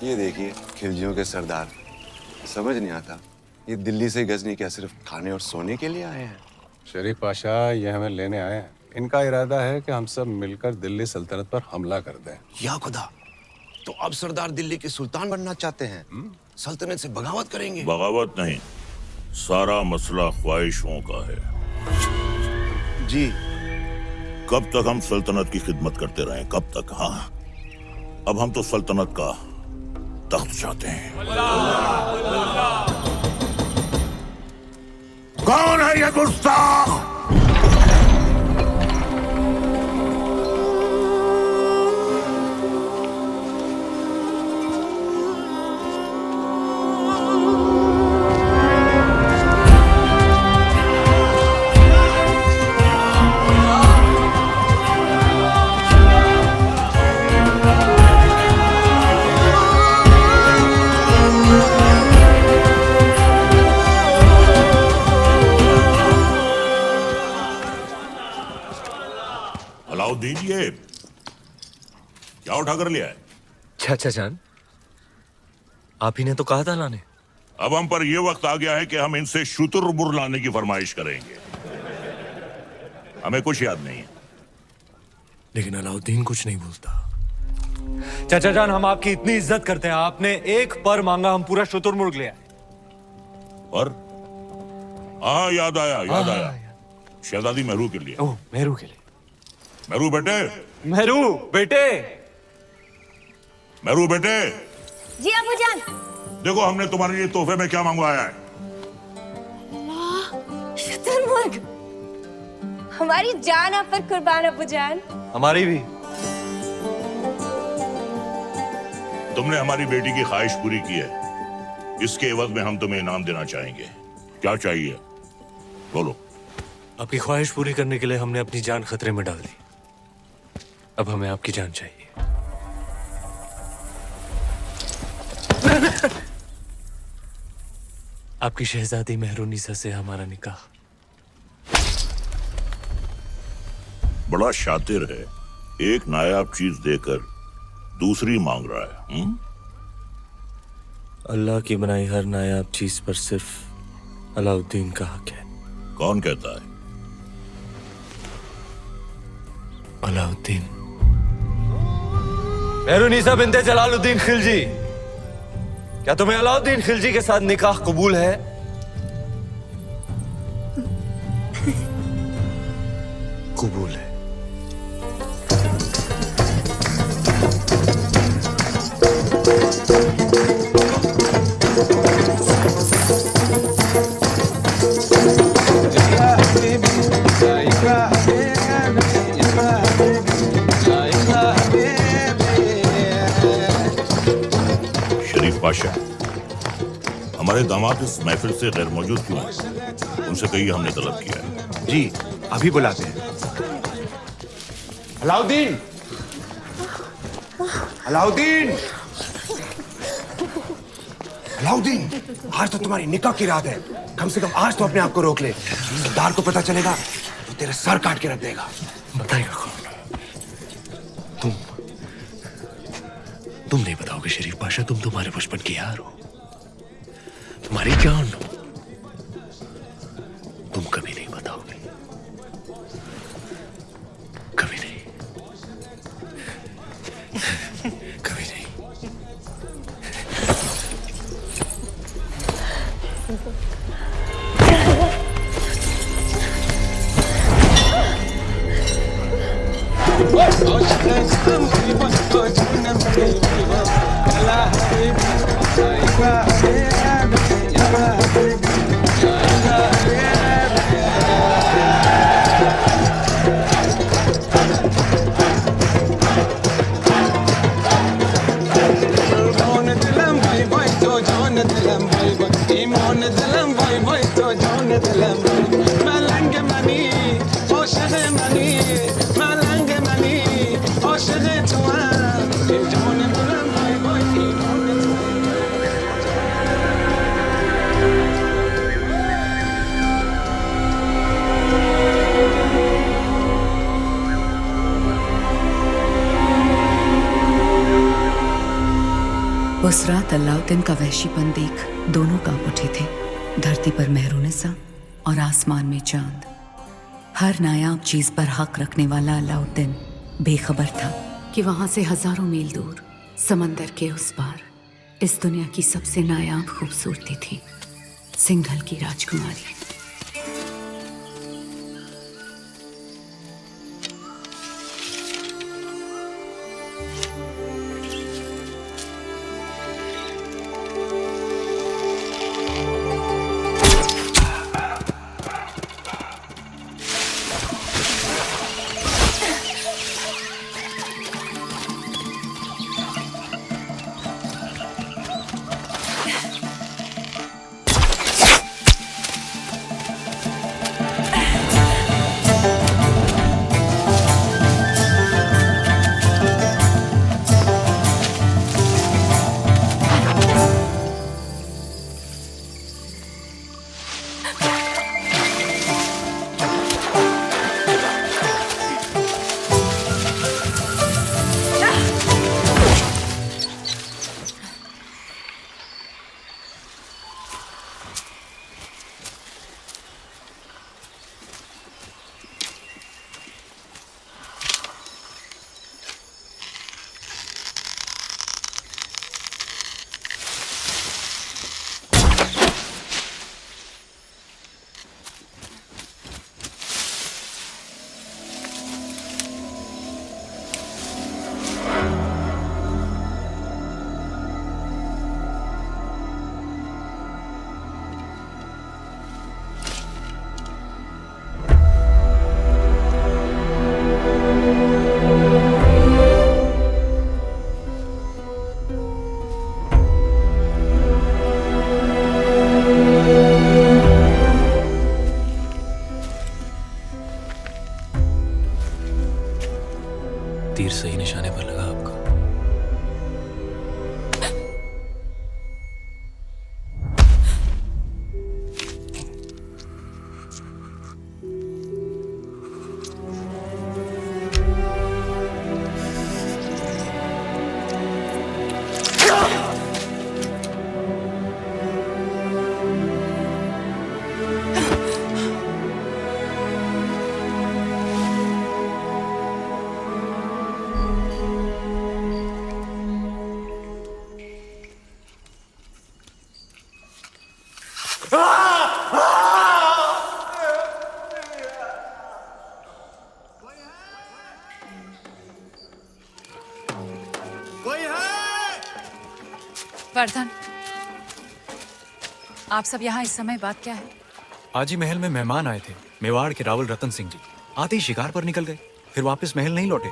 ये देखिए खिलजियों के सरदार। समझ नहीं आता ये दिल्ली से गजनी क्या सिर्फ खाने और सोने के लिए आए हैं? शरीफ पाशा ये हमें लेने आए हैं। इनका इरादा है कि हम सब मिलकर दिल्ली सल्तनत पर हमला कर दें। या खुदा, तो अब सरदार दिल्ली के सुल्तान बनना चाहते हैं? सल्तनत से बगावत करेंगे? बगावत नहीं, सारा मसला ख्वाहिशों का है। जी। कब तक हम सल्तनत की खिदमत करते रहें? कब तक? हाँ, अब हम तो सल्तनत का तख्त चाहते हैं। कौन है ये गुस्ताख? अलाउद्दीन, ये क्या उठा कर लिया है? चाचा जान, आप ही ने तो कहा था लाने। अब हम पर यह वक्त आ गया है कि हम इनसे शुतुरमुर्ग लाने की फरमाइश करेंगे। हमें कुछ याद नहीं है। लेकिन अलाउद्दीन कुछ नहीं भूलता। चाचा जान, हम आपकी इतनी इज्जत करते हैं, आपने एक पर मांगा, हम पूरा शुतुरमुर्ग ले आए। और हाँ, याद आया। शहजादी मेहरू के लिए। ओह, मेहरू के लिए। मेहरू बेटे। मेहरू बेटे। मेहरू बेटे। जी अबूजान। देखो हमने तुम्हारे लिए तोहफे में क्या मंगवाया है। शुतुरमुर्ग। हमारी जान आप पर कुर्बान अबूजान। हमारी भी। तुमने हमारी बेटी की ख्वाहिश पूरी की है, इसके एवज में हम तुम्हें इनाम देना चाहेंगे। क्या चाहिए बोलो। आपकी ख्वाहिश पूरी करने के लिए हमने अपनी जान खतरे में डाल दी। अब हमें आपकी जान चाहिए। आपकी शहजादी मेहरुनिसा से हमारा निकाह। बड़ा शातिर है, एक नायाब चीज देकर दूसरी मांग रहा है। अल्लाह की बनाई हर नायाब चीज पर सिर्फ अलाउद्दीन का हक है। कौन कहता है? अलाउद्दीन। मेहरुनिसा बिन्ते जलालुद्दीन खिलजी, क्या तुम्हें अलाउद्दीन खिलजी के साथ निकाह कबूल है? कबूल है। शरीफ पाशा, हमारे दामाद इस महफिल से गैर मौजूद क्यों हैं? उनसे कहिए हमने तलब किया है। जी, अभी बुलाते हैं। अलाउद्दीन! अलाउद्दीन! अलाउद्दीन! आज तो तुम्हारी निकाह की रात है। कम से कम आज तो अपने आप को रोक ले। सरदार को पता चलेगा तो तेरा सर काट के रख देगा। बताएगा कौन? तुम नहीं बताओगे शरीफ पाशा। तुम तुम्हारे बचपन की यार हो, तुम्हारी जान हो। तुम कभी नहीं बताओगे, कभी नहीं, कभी नहीं। उस रात अलाउद्दीन का वहशीपन देख दोनों कांप उठे थे। धरती पर मेहरुनिसा और आसमान में चांद। हर नायाब चीज पर हक रखने वाला अलाउद्दीन बेखबर था कि वहां से हजारों मील दूर समंदर के उस पार इस दुनिया की सबसे नायाब खूबसूरती थी सिंघल की राजकुमारी। तीर सही निशाने पर लगा आपका। वर्धन, आप सब यहाँ इस समय बात क्या है? आज ही महल में मेहमान आए थे, मेवाड़ के रावल रतन सिंह जी। आते ही शिकार पर निकल गए, फिर वापस महल नहीं लौटे।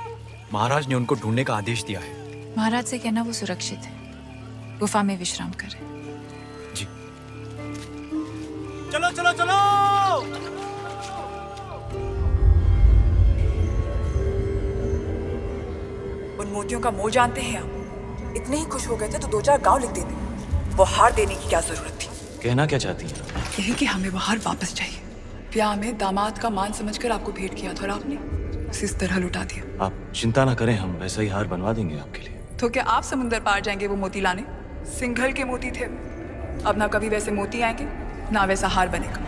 महाराज ने उनको ढूंढने का आदेश दिया है। महाराज से कहना वो सुरक्षित है, गुफा में विश्राम करें। जी। चलो चलो चलो। उन मोतियों का मोल जानते हैं आप? इतने ही खुश हो गए थे तो 2-4 गांव लिख देते। वो हार देने की क्या जरूरत थी? कहना क्या चाहती हैं? यही कि हमें वो हार वापस चाहिए। ब्याह में दामाद का मान समझकर आपको भेंट किया था और आपने उसे इस तरह लुटा दिया। आप चिंता ना करें, हम वैसा ही हार बनवा देंगे आपके लिए। तो क्या आप समुंदर पार जाएंगे वो मोती लाने? सिंघल के मोती थे, अब ना कभी वैसे मोती आएंगे ना वैसा हार बनेगा।